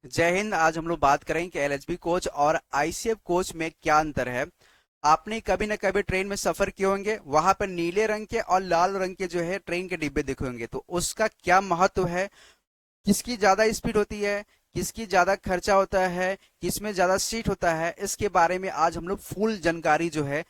जय हिंद। आज हम लोग बात करेंगे कि एलएचबी कोच और आईसीएफ कोच में क्या अंतर है। आपने कभी न कभी ट्रेन में सफर किए होंगे, वहां पर नीले रंग के और लाल रंग के जो है ट्रेन के डिब्बे देखे होंगे, तो उसका क्या महत्व है, किसकी ज्यादा स्पीड होती है, किसकी ज्यादा खर्चा होता है, किसमें ज्यादा सीट होता है, इसके बारे में आज हम लोग फुल जानकारी जो है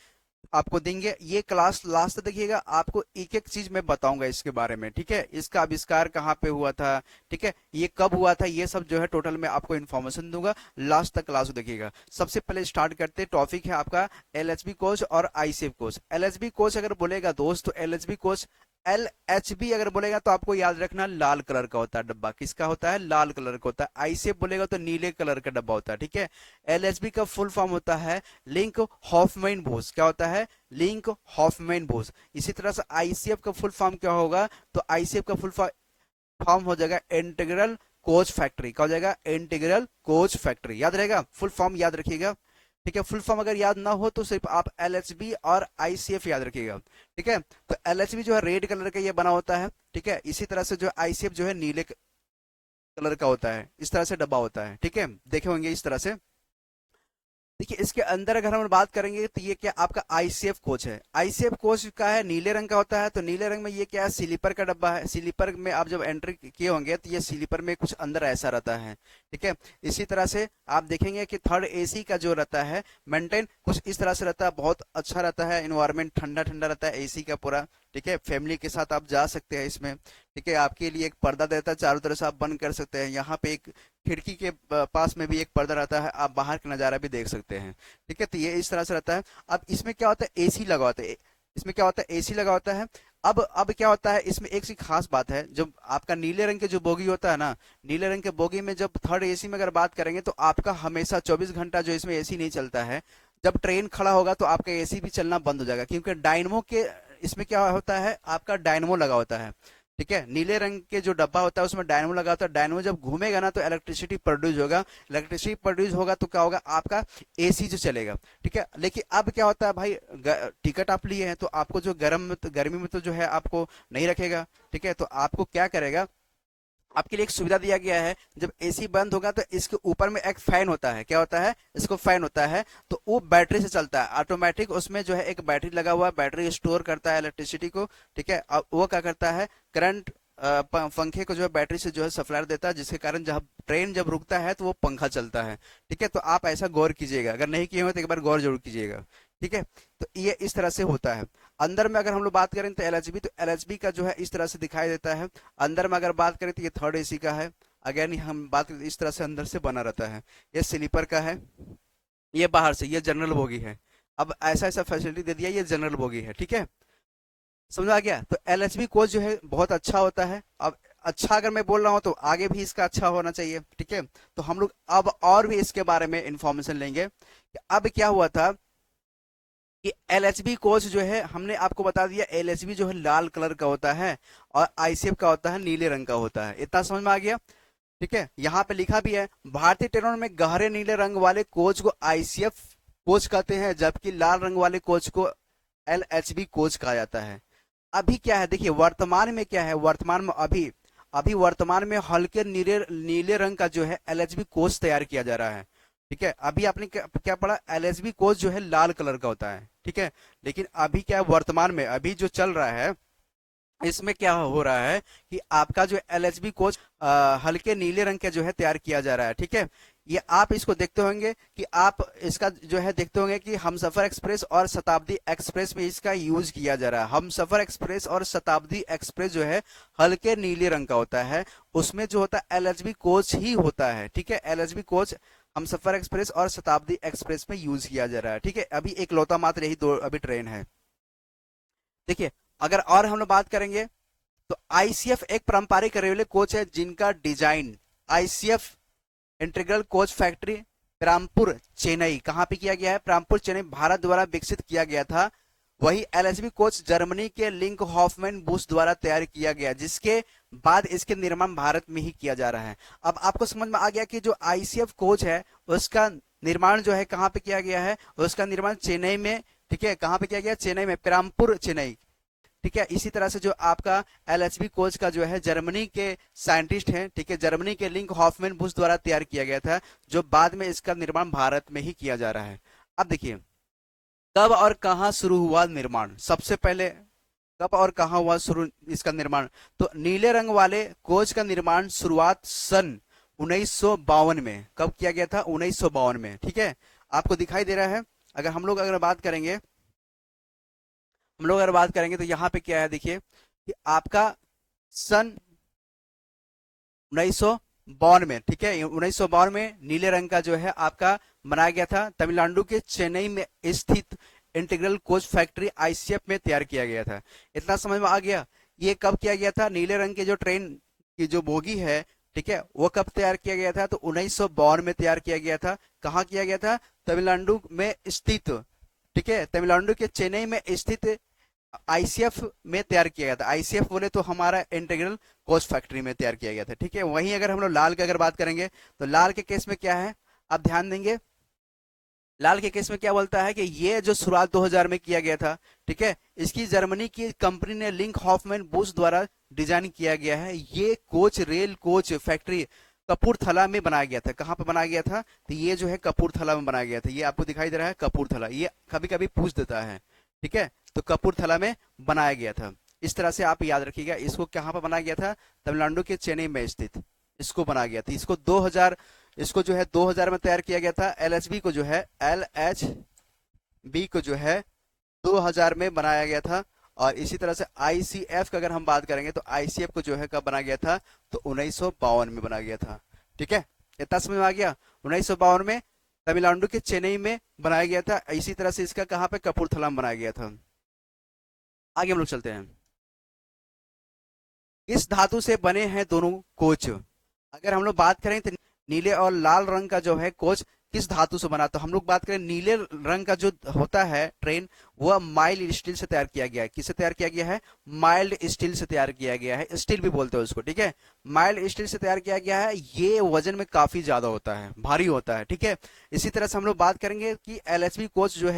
आपको देंगे। ये क्लास लास्ट तक देखिएगा, आपको एक एक चीज मैं बताऊंगा इसके बारे में, ठीक है। इसका आविष्कार कहाँ पे हुआ था, ठीक है, ये कब हुआ था, ये सब जो है टोटल मैं आपको इन्फॉर्मेशन दूंगा। लास्ट तक क्लास को देखिएगा। सबसे पहले स्टार्ट करते, टॉपिक है आपका एलएचबी कोच और आईसीएफ कोच। एलएचबी कोच अगर बोलेगा दोस्त तो एलएचबी कोच, एलएचबी अगर बोलेगा तो आपको याद रखना लाल कलर का होता है डब्बा। किसका होता है? लाल कलर का होता है। आईसीएफ बोलेगा तो नीले कलर का डब्बा होता है, ठीक है। एलएचबी का फुल फॉर्म होता है लिंक हॉफमैन बोस। क्या होता है? Linke Hofmann Busch. इसी तरह से आईसीएफ का फुल फॉर्म क्या होगा? तो आईसीएफ का फुल फॉर्म हो जाएगा इंटीग्रल कोच फैक्ट्री। क्या हो जाएगा? Integral coach factory. याद रहेगा, फुल फॉर्म याद रखिएगा, ठीक है। फुल फॉर्म अगर याद ना हो तो सिर्फ आप एलएचबी और आईसीएफ याद रखिएगा, ठीक है। तो एलएचबी जो है रेड कलर का ये बना होता है, ठीक है। इसी तरह से जो आईसीएफ जो है नीले कलर का होता है, इस तरह से डब्बा होता है, ठीक है। देखे होंगे इस तरह से। देखिए इसके अंदर अगर हम बात करेंगे तो ये क्या आपका आईसीएफ कोच है। आईसीएफ कोच का है नीले रंग का होता है। तो नीले रंग में ये क्या है? स्लीपर का डब्बा है। स्लीपर में आप जब एंट्री किए होंगे तो ये स्लीपर में कुछ अंदर ऐसा रहता है, ठीक है। इसी तरह से आप देखेंगे कि थर्ड एसी का जो रहता है मेंटेन कुछ इस तरह से रहता है, बहुत अच्छा रहता है। इन्वायरमेंट ठंडा ठंडा रहता है एसी का पूरा, ठीक है। फैमिली के साथ आप जा सकते हैं इसमें, ठीक है। आपके लिए एक पर्दा देता है, चारों तरफ से आप बंद कर सकते हैं। यहाँ पे एक खिड़की के पास में भी एक पर्दा रहता है, आप बाहर का नजारा भी देख सकते हैं, ठीक है। तो ये इस तरह से रहता है। अब इसमें क्या होता है? एसी लगा होता है। इसमें क्या होता है? एसी लगा होता है। अब क्या होता है इसमें? एक सी खास बात है, जब आपका नीले रंग के जो बोगी होता है ना, नीले रंग के बोगी में जब थर्ड एसी में अगर बात करेंगे तो आपका हमेशा 24 घंटा जो इसमें एसी नहीं चलता है। जब ट्रेन खड़ा होगा तो आपका एसी भी चलना बंद हो जाएगा, क्योंकि डायनमो के इसमें क्या होता है, आपका डायनमो लगा होता है, ठीक है। नीले रंग के जो डब्बा होता है उसमें डायनमो लगा होता है। डायनमो जब घूमेगा ना तो इलेक्ट्रिसिटी प्रोड्यूस होगा। इलेक्ट्रिसिटी प्रोड्यूस होगा तो क्या होगा? आपका एसी जो चलेगा, ठीक है। लेकिन अब क्या होता है भाई, टिकट आप लिए हैं तो आपको जो गर्मी में तो जो है आपको नहीं रखेगा, ठीक है। तो आपको क्या करेगा, आपके लिए एक सुविधा दिया गया है, जब एसी बंद होगा तो इसके ऊपर में एक फैन होता है। क्या होता है? इसको फैन होता है, तो वो बैटरी से चलता है ऑटोमेटिक। उसमें जो है एक बैटरी लगा हुआ है, बैटरी स्टोर करता है इलेक्ट्रिसिटी को, ठीक है। अब वो क्या करता है, करंट पंखे को जो है बैटरी से जो है सप्लाई देता है, जिसके कारण जब ट्रेन जब रुकता है तो वो पंखा चलता है, ठीक है। तो आप ऐसा गौर कीजिएगा, अगर नहीं किए हो तो एक बार गौर जरूर कीजिएगा, ठीक है। तो ये इस तरह से होता है। अंदर में अगर हम लोग बात करें तो एलएचबी, तो एलएचबी का जो है इस तरह से दिखाई देता है। अंदर में अगर बात करें तो ये थर्ड एसी का है। अगेन हम बात करें तो इस तरह से अंदर से बना रहता है। ये स्लीपर का है, ये बाहर से, ये जनरल बोगी है। अब ऐसा ऐसा फैसिलिटी दे दिया, ये जनरल बोगी है, ठीक है। समझ आ गया? तो एलएचबी कोच जो है बहुत अच्छा होता है। अब अच्छा अगर मैं बोल रहा हूँ तो आगे भी इसका अच्छा होना चाहिए, ठीक है। तो हम लोग अब और भी इसके बारे में इंफॉर्मेशन लेंगे कि अब क्या हुआ था कि एलएचबी कोच जो है, हमने आपको बता दिया एलएचबी जो है लाल कलर का होता है और आईसीएफ का होता है नीले रंग का होता है। इतना समझ में आ गया, ठीक है। यहाँ पे लिखा भी है, भारतीय ट्रेनों में गहरे नीले रंग वाले कोच को आईसीएफ कोच कहते हैं, जबकि लाल रंग वाले कोच को एलएचबी कोच कहा जाता है। अभी क्या है देखिए, वर्तमान में क्या है, वर्तमान में अभी अभी वर्तमान में हल्के नीले नीले रंग का जो है एलएचबी कोच तैयार किया जा रहा है, ठीक है। अभी आपने क्या पढ़ा? एलएचबी कोच जो है लाल कलर का होता है, ठीक है। लेकिन अभी क्या है, वर्तमान में अभी जो चल रहा है इसमें क्या हो रहा है कि आपका जो एलएचबी कोच हल्के नीले रंग का जो है तैयार किया जा रहा है, ठीक है। ये आप इसको देखते होंगे कि आप इसका जो है देखते होंगे कि हमसफर एक्सप्रेस और शताब्दी एक्सप्रेस में इसका यूज किया जा रहा है। हमसफर एक्सप्रेस और शताब्दी एक्सप्रेस जो है हल्के नीले रंग का होता है, उसमें जो होता है एलएचबी कोच ही होता है, ठीक है। एलएचबी कोच हमसफर एक्सप्रेस और शताब्दी एक्सप्रेस में यूज किया जा रहा है, ठीक है। अभी एक लौता मात्र यही दो अभी ट्रेन है, देखिए। अगर और हम लोग बात करेंगे तो आईसीएफ एक पारंपरिक रेलवे कोच है जिनका design ICF integral coach factory Rampur Chennai, कहां पे किया गया है? रामपुर चेन्नई, भारत द्वारा विकसित किया गया था। वही एलएचबी कोच जर्मनी के लिंक हॉफमैन बुश द्वारा तैयार किया गया, जिसके बाद इसके निर्माण भारत में ही किया जा रहा है। अब आपको समझ में आ गया कि जो आईसीएफ कोच है उसका निर्माण जो है कहां पे किया गया है? उसका निर्माण चेन्नई में, ठीक है। कहां पे किया गया? चेन्नई में, पेरामपुर चेन्नई, ठीक है। इसी तरह से जो आपका एलएचबी कोच का जो है जर्मनी के साइंटिस्ट हैं, ठीक है, जर्मनी के लिंक हॉफमैन बुश द्वारा तैयार किया गया था, जो बाद में इसका निर्माण भारत में ही किया जा रहा है। अब देखिए कब और कहां शुरू हुआ निर्माण, सबसे पहले कब और कहां हुआ शुरू इसका निर्माण। तो नीले रंग वाले कोच का निर्माण शुरुआत सन 1952 में, कब किया गया था, 1952 में, ठीक है। आपको दिखाई दे रहा है। अगर बात करेंगे, हम लोग अगर बात करेंगे तो यहाँ पे क्या है, देखिए कि आपका सन 1952 में, ठीक है, 1952 में नीले रंग का जो है आपका बनाया गया था, तमिलनाडु के चेन्नई में स्थित इंटीग्रल कोच फैक्ट्री आईसीएफ में तैयार किया गया था। इतना समझ में आ गया। ये कब किया गया था, नीले रंग के जो ट्रेन की जो बोगी है, ठीक है, वो कब तैयार किया गया था, तो 1952 में तैयार किया गया था। कहाँ किया गया था, तमिलनाडु में स्थित, ठीक है, तमिलनाडु के चेन्नई में स्थित आईसीएफ में तैयार किया गया था। आईसीएफ बोले तो हमारा इंटीग्रल कोच फैक्ट्री में तैयार किया गया था, ठीक है। वहीं अगर हम लोग लाल की अगर बात करेंगे तो लाल के केस में क्या है, आप ध्यान देंगे, लाल के केस में क्या बोलता है कि ये जो शुरुआत 2000 में किया गया था, ठीक है, इसकी जर्मनी की कंपनी ने लिंक हॉफमैन बुश द्वारा डिजाइन किया गया है। ये coach rail coach factory Kapurthala में बनाया गया था। कहाँ पे बनाया गया था, तो ये जो है कपूरथला में बनाया गया था। ये आपको दिखाई दे रहा है कपूरथला, ये कभी कभी पूछ देता है, ठीक है, तो कपूरथला में बनाया गया था। इस तरह से आप याद रखिएगा। इसको कहाँ पर बनाया गया था, तमिलनाडु के चेन्नई में स्थित इसको बनाया गया था। इसको जो है 2000 में तैयार किया गया था। एलएचबी को जो है 2000 में बनाया गया था। और इसी तरह से आईसीएफ का अगर हम बात करेंगे तो आईसीएफ को जो है कब बनाया गया था, तो 1952 में बनाया गया था, ठीक है। इतना समझ में आ गया। 1952 में तमिलनाडु के चेन्नई में बनाया गया था। इसी तरह से इसका कहाँ पे, कपूरथला में बनाया गया था। आगे हम लोग चलते हैं। इस धातु से बने हैं दोनों कोच। अगर हम लोग बात करें तो नीले और लाल रंग का जो है कोच किस धातु से बना, तो हम लोग बात करें नीले रंग का जो होता है ट्रेन, वह माइल्ड स्टील से तैयार किया गया है। किससे तैयार किया गया है, माइल्ड स्टील से तैयार किया गया है। स्टील भी बोलते हैं उसको, ठीक है, माइल्ड स्टील से तैयार किया गया है। ये वजन में काफी ज्यादा होता है, भारी होता है, ठीक है। इसी तरह से हम लोग बात करेंगे कि एलएचबी कोच जो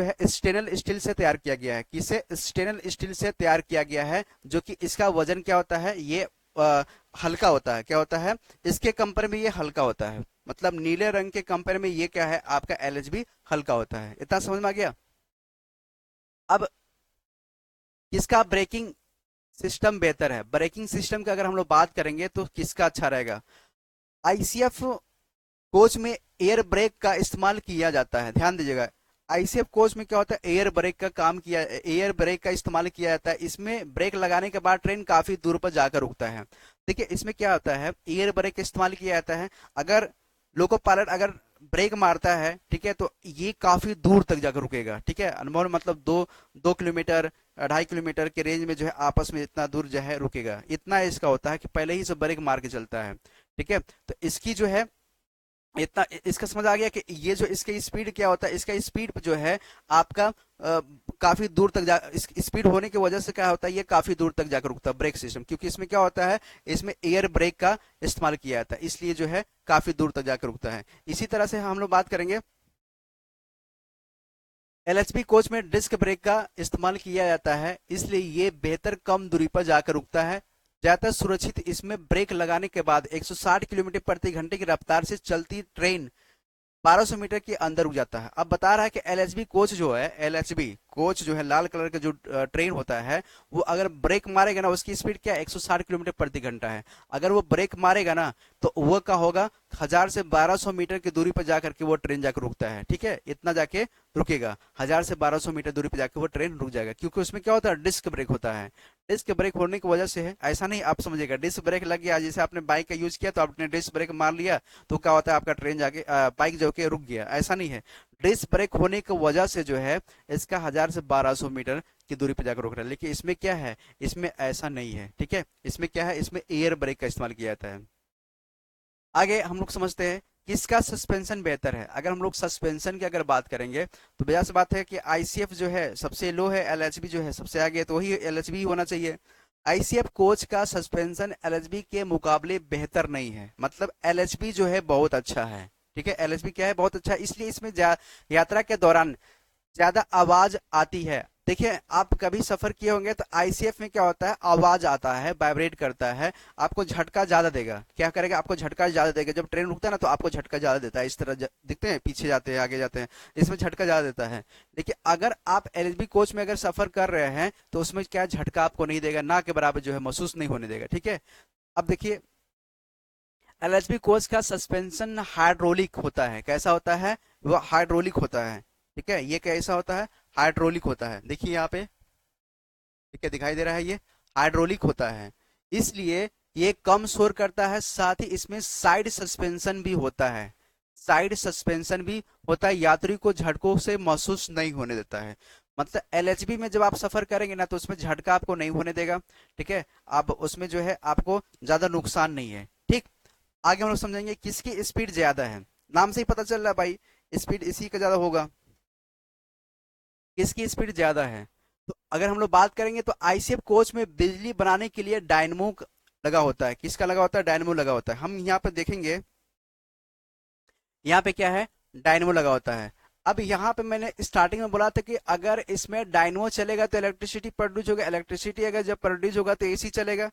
है स्टेनल स्टील से तैयार किया गया है। किसे, स्टेनल स्टील से तैयार किया गया है, जो कि इसका वजन क्या होता है, ये हल्का होता है। क्या होता है, इसके कंपेयर में ये हल्का होता है। मतलब नीले रंग के कंपेयर में ये क्या है, आपका एलएचबी हल्का होता है। इतना समझ में आ गया। अब किसका ब्रेकिंग सिस्टम बेहतर है, ब्रेकिंग सिस्टम की अगर हम लोग बात करेंगे तो किसका अच्छा रहेगा। आईसीएफ कोच में एयर ब्रेक का इस्तेमाल किया जाता है, ध्यान दीजिएगा। आईसीएफ कोच में क्या होता है, एयर ब्रेक का इस्तेमाल किया जाता है। इसमें ब्रेक लगाने के बाद ट्रेन काफी दूर पर जाकर रुकता है। देखिए इसमें क्या होता है, एयर ब्रेक का इस्तेमाल किया जाता है। अगर लोको पायलट अगर ब्रेक मारता है, ठीक है, तो ये काफी दूर तक जाकर रुकेगा, ठीक है। अनुभव मतलब 2 किलोमीटर 2.5 किलोमीटर के रेंज में जो है आपस में इतना दूर जो है रुकेगा। इतना इसका होता है कि पहले ही से ब्रेक मार के चलता है, ठीक है। तो इसकी जो है इतना इसका समझ आ गया कि ये जो इसका स्पीड क्या होता है, इसका स्पीड जो है आपका काफी दूर तक इस स्पीड होने की वजह से क्या होता है, ये काफी दूर तक जाकर रुकता है ब्रेक सिस्टम, क्योंकि इसमें क्या होता है, इसमें एयर ब्रेक का इस्तेमाल किया जाता है, इसलिए जो है काफी दूर तक जाकर रुकता है। इसी तरह से हम लोग बात करेंगे एलएचबी कोच में डिस्क ब्रेक का इस्तेमाल किया जाता है, इसलिए ये बेहतर कम दूरी पर जाकर रुकता है, ज्यादा सुरक्षित। इसमें ब्रेक लगाने के बाद 160 किलोमीटर प्रति घंटे की रफ्तार से चलती ट्रेन 1200 मीटर के अंदर रुक जाता है। अब बता रहा है कि एलएचबी कोच जो है, एलएचबी कोच जो है लाल कलर का जो ट्रेन होता है, वो अगर ब्रेक मारेगा ना, उसकी स्पीड क्या 160 किलोमीटर प्रति घंटा है। अगर वो ब्रेक मारेगा ना तो वो क्या होगा, 1000 से 1200 मीटर की दूरी पर जाकर के वो ट्रेन जाकर रुकता है, ठीक है, इतना जाके रुकेगा। 1000 से 1200 मीटर दूरी पर जाकर वो ट्रेन रुक जाएगा, क्योंकि उसमें क्या होता है, डिस्क ब्रेक होता है। डिस्क ब्रेक होने की वजह से है, ऐसा नहीं आप समझिएगा डिस्क ब्रेक लग गया, जैसे आपने बाइक का यूज किया तो आपने डिस्क ब्रेक मार लिया तो क्या होता है, आपका ट्रेन जाके बाइक जो के रुक गया, ऐसा नहीं है। डिस्क ब्रेक होने की वजह से जो है इसका 1000 से 1200 मीटर की दूरी पर जाकर रुक रहा है। लेकिन इसमें क्या है, इसमें ऐसा नहीं है, ठीक है। इसमें क्या है, इसमें एयर ब्रेक का इस्तेमाल किया जाता है। आगे हम लोग समझते हैं किसका सस्पेंशन बेहतर है। अगर हम लोग सस्पेंशन की अगर बात करेंगे तो बेजा से बात है कि आईसीएफ जो है सबसे लो है, एलएचबी जो है सबसे आगे है, तो वही एलएचबी होना चाहिए। आईसीएफ कोच का सस्पेंशन एलएचबी के मुकाबले बेहतर नहीं है, मतलब एलएचबी जो है बहुत अच्छा है, ठीक है। एलएचबी क्या है, बहुत अच्छा है, इसलिए इसमें यात्रा के दौरान ज्यादा आवाज आती है। देखिए आप कभी सफर किए होंगे तो आईसीएफ में क्या होता है, आवाज आता है, वाइब्रेट करता है, आपको झटका ज्यादा देगा। क्या करेगा, आपको झटका ज्यादा देगा। जब ट्रेन रुकता है ना तो आपको झटका ज्यादा देता है, इस तरह दिखते हैं, पीछे जाते हैं, आगे जाते हैं, इसमें झटका ज्यादा देता है। लेकिन अगर आप एलएचबी कोच में अगर सफर कर रहे हैं तो उसमें क्या झटका आपको नहीं देगा, ना के बराबर जो है महसूस नहीं होने देगा। ठीक है, अब देखिए एलएचबी कोच का सस्पेंशन हाइड्रोलिक होता है। कैसा होता है, वो हाइड्रोलिक होता है। ठीक है, ये कैसा होता है, हाइड्रोलिक होता है। देखिए यहाँ पे, ठीक है, दिखाई दे रहा है, ये हाइड्रोलिक होता है, इसलिए ये कम शोर करता है। साथ ही इसमें साइड सस्पेंशन भी होता है, साइड सस्पेंशन भी होता है, यात्री को झटकों से महसूस नहीं होने देता है। मतलब एलएचबी में जब आप सफर करेंगे ना तो उसमें झटका आपको नहीं होने देगा। ठीक है, अब उसमें जो है आपको ज्यादा नुकसान नहीं है। ठीक, आगे हम लोग समझेंगे किसकी स्पीड ज्यादा है। नाम से ही पता चल रहा है भाई, स्पीड इसी का ज्यादा होगा। किसकी स्पीड ज्यादा है, तो अगर हम लोग बात करेंगे तो आईसीएफ कोच में बिजली बनाने के लिए डायनमो लगा होता है। किसका लगा होता है, डायनमो लगा होता है। हम यहाँ पे देखेंगे, यहाँ पे क्या है, डायनमो लगा होता है। अब यहाँ पे मैंने स्टार्टिंग में बोला था कि अगर इसमें डायनमो चलेगा तो इलेक्ट्रिसिटी प्रोड्यूस होगा, इलेक्ट्रिसिटी अगर जब प्रोड्यूस होगा तो एसी चलेगा।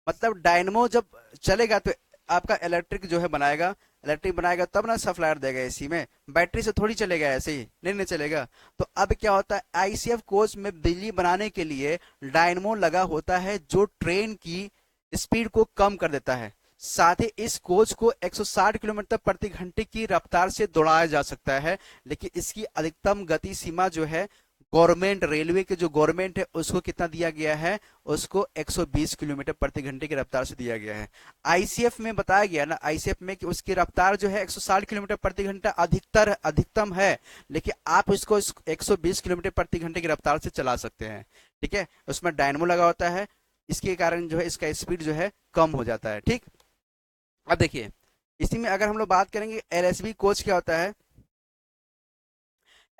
मतलब डायनमो जब चलेगा तो आपका इलेक्ट्रिक जो है बनाएगा, इलेक्ट्रिक बनाएगा तब ना सप्लायर देगा एसी में, बैटरी से थोड़ी चलेगा, ऐसे ही नहीं चलेगा। तो अब क्या होता है, आईसीएफ कोच में बिजली बनाने के लिए डायनमो लगा होता है जो ट्रेन की स्पीड को कम कर देता है। साथ ही इस कोच को 160 किलोमीटर प्रति घंटे की रफ्तार से दौड़ाया जा सकता है। लेकिन इसकी अधिकतम गति सीमा जो है, गवर्नमेंट रेलवे के जो गवर्नमेंट है उसको कितना दिया गया है, उसको 120 किलोमीटर प्रति घंटे की रफ्तार से दिया गया है। आईसीएफ में बताया गया ना, आईसीएफ में कि उसकी रफ्तार जो है 160 किलोमीटर प्रति घंटा अधिकतम है, लेकिन आप इसको 120 किलोमीटर प्रति घंटे की रफ्तार से चला सकते हैं। ठीक है, उसमें डायनमो लगा होता है, इसके कारण जो है इसका स्पीड जो है कम हो जाता है। ठीक, अब देखिए इसी में अगर हम लोग बात करेंगे एलएचबी कोच क्या होता है,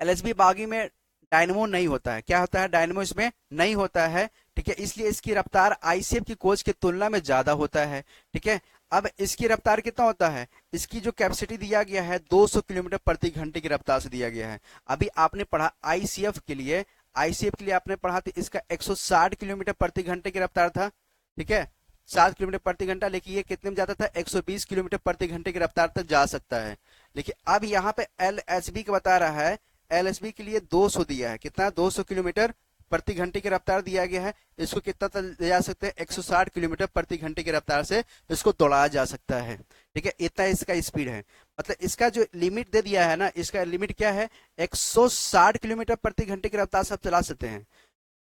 एलएचबी बागी में डायनमो नहीं होता है। क्या होता है, डायनमो इसमें नहीं होता है। ठीक है, इसलिए इसकी रफ्तार आईसीएफ की कोच की तुलना में ज्यादा होता है। ठीक है, अब इसकी रफ्तार कितना होता है, इसकी जो कैपेसिटी दिया गया है 200 किलोमीटर प्रति घंटे की रफ्तार से दिया गया है। अभी आपने पढ़ा आईसीएफ के लिए, आईसीएफ के लिए आपने पढ़ा तो इसका 160 किलोमीटर प्रति घंटे की रफ्तार था। ठीक है, 7 किलोमीटर प्रति घंटा, लेकिन ये कितने में जाता था, 120 किलोमीटर प्रति घंटे की रफ्तार तक जा सकता है। लेकिन अब यहाँ पे एलएचबी का बता रहा है, एलएचबी के लिए 200 दिया है, कितना, 200 किलोमीटर प्रति घंटे की रफ्तार दिया गया है। इसको कितना तक ले जा सकते हैं, 160 किलोमीटर प्रति घंटे की रफ्तार से इसको दौड़ाया जा सकता है। ठीक है, इतना इसका स्पीड है। मतलब इसका जो लिमिट दे दिया है ना, इसका लिमिट क्या है, 160 किलोमीटर प्रति घंटे की रफ्तार से आप चला सकते हैं।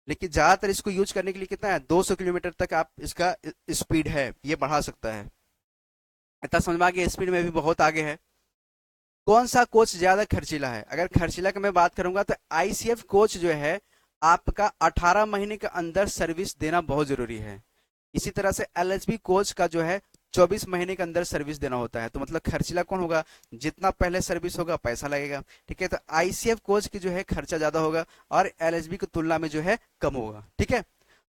लेकिन ज्यादातर इसको यूज करने के लिए कितना है, 200 किलोमीटर तक आप इसका स्पीड है, ये बढ़ा सकता है। इतना समझ में आ गया, स्पीड में भी बहुत आगे है। कौन सा कोच ज्यादा खर्चीला है, अगर खर्चीला की मैं बात करूंगा तो आईसीएफ कोच जो है आपका 18 महीने के अंदर सर्विस देना बहुत जरूरी है। इसी तरह से एलएचबी कोच का जो है 24 महीने के अंदर सर्विस देना होता है। तो मतलब खर्चीला कौन होगा, जितना पहले सर्विस होगा पैसा लगेगा। ठीक है, तो आईसीएफ कोच की जो है खर्चा ज्यादा होगा और एलएचबी की तुलना में जो है कम होगा। ठीक है,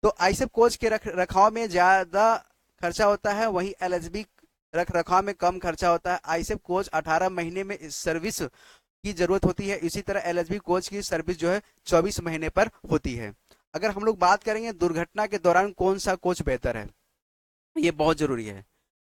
तो आईसीएफ कोच के रखाव में ज्यादा खर्चा होता है, वही एलएचबी रख रखाव में कम खर्चा होता है। आईसीएफ कोच 18 महीने में सर्विस की जरूरत होती है, इसी तरह एलएचबी कोच की सर्विस जो है 24 महीने पर होती है। अगर हम लोग बात करेंगे दुर्घटना के दौरान कौन सा कोच बेहतर है, ये बहुत जरूरी है।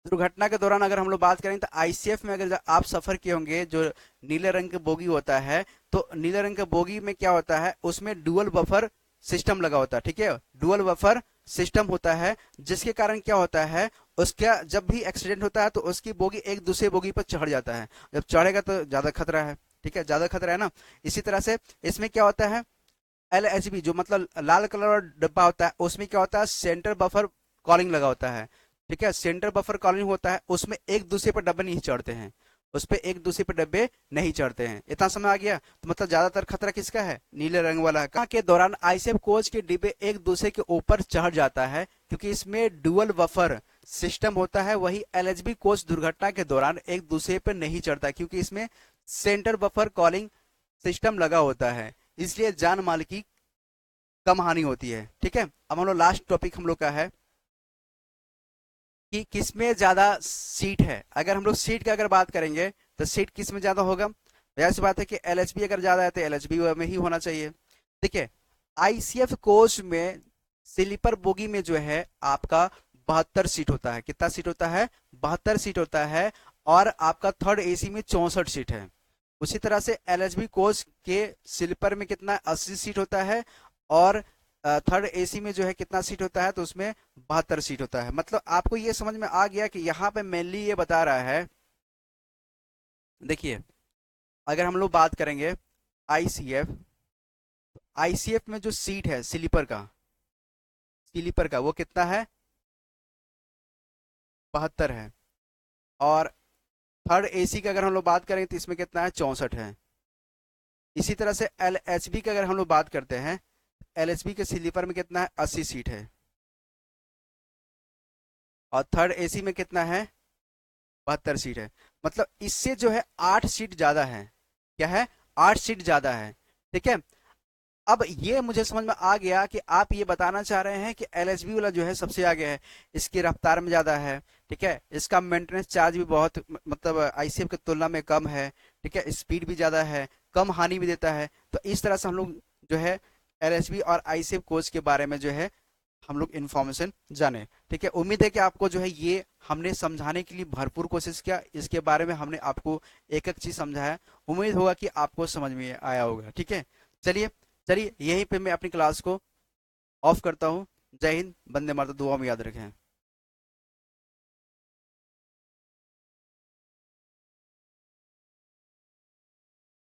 दुर्घटना के दौरान अगर हम लोग बात करें तो आईसीएफ में अगर आप सफर किए होंगे, जो नीले रंग के बोगी होता है, तो नीले रंग के बोगी में क्या होता है, उसमें डुअल बफर सिस्टम लगा होता है। ठीक है, डुअल बफर सिस्टम होता है, जिसके कारण क्या होता है, उसका जब भी एक्सीडेंट होता है तो उसकी बोगी एक दूसरे बोगी पर चढ़ जाता है, जब चढ़ेगा तो ज्यादा खतरा है। ठीक है, ज्यादा खतरा है ना। इसी तरह से इसमें क्या होता है, एलएचबी जो मतलब लाल कलर और डब्बा होता है, उसमें क्या होता है, सेंटर बफर कॉलिंग लगा होता है। ठीक है, सेंटर बफर कॉलिंग होता है, उसमें एक दूसरे पर डब्बे नहीं चढ़ते हैं, उस पर एक दूसरे पर डब्बे नहीं चढ़ते हैं। इतना समय आ गया, तो मतलब ज्यादातर खतरा किसका है, नीले रंग वाला का। के दौरान आईसीएफ कोच के डिब्बे एक दूसरे के ऊपर चढ़ जाता है, क्योंकि इसमें डुअल बफर सिस्टम होता है। वही एलएचबी कोच दुर्घटना के दौरान एक दूसरे पर नहीं चढ़ता, क्योंकि इसमें सेंटर बफर कॉलिंग सिस्टम लगा होता है, इसलिए जान माल की कम हानि होती है। ठीक है, अब हम लोग लास्ट टॉपिक हम लोग का है कि किसमें ज्यादा सीट है। अगर हम लोग सीट की अगर बात करेंगे तो सीट किस में ज्यादा होगा, ऐसी बात है कि एलएचबी अगर ज्यादा है तो एलएचबी में ही होना चाहिए। देखिए आईसीएफ कोच में स्लीपर बोगी में जो है आपका 72 सीट होता है। कितना सीट होता है? 72 सीट होता है। और आपका थर्ड एसी में 64 सीट है। उसी तरह से एलएचबी कोच के स्लीपर में कितना 80 सीट होता है। और थर्ड एसी में जो है कितना सीट होता है? तो उसमें 72 सीट होता है। मतलब आपको ये समझ में आ गया कि यहाँ पे मेनली ये बता रहा है। देखिए, अगर हम लोग बात करेंगे आईसीएफ, आईसीएफ में जो सीट है स्लीपर का, स्लीपर का वो कितना है? 72 है। और थर्ड एसी का अगर हम लोग बात करें तो इसमें कितना है? 64 है। इसी तरह से एलएचबी का अगर हम लोग बात करते हैं, एलएचबी के स्लीपर में कितना है? 80 सीट है। और थर्ड एसी में कितना है? 72 सीट है। मतलब इससे जो है 8 सीट ज्यादा है। क्या है? 8 सीट ज्यादा है। ठीक है। अब ये मुझे समझ में आ गया कि आप ये बताना चाह रहे हैं कि एलएचबी वाला जो है सबसे आगे है, इसकी रफ्तार में ज्यादा है। ठीक है, इसका मेंटेनेंस चार्ज भी बहुत मतलब आईसीएफ की तुलना में कम है। ठीक है, स्पीड भी ज्यादा है, कम हानि भी देता है। तो इस तरह से हम लोग जो है एलएचबी और आईसीएफ कोच के बारे में जो है हम लोग इन्फॉर्मेशन जाने। ठीक है, उम्मीद है कि आपको जो है ये हमने समझाने के लिए भरपूर कोशिश किया। इसके बारे में हमने आपको एक एक चीज समझाया। उम्मीद होगा कि आपको समझ में आया होगा। ठीक है, चलिए चलिए यहीं पे मैं अपनी क्लास को ऑफ करता हूँ। जय हिंद, वंदे मातरम, दुआ में याद रखें।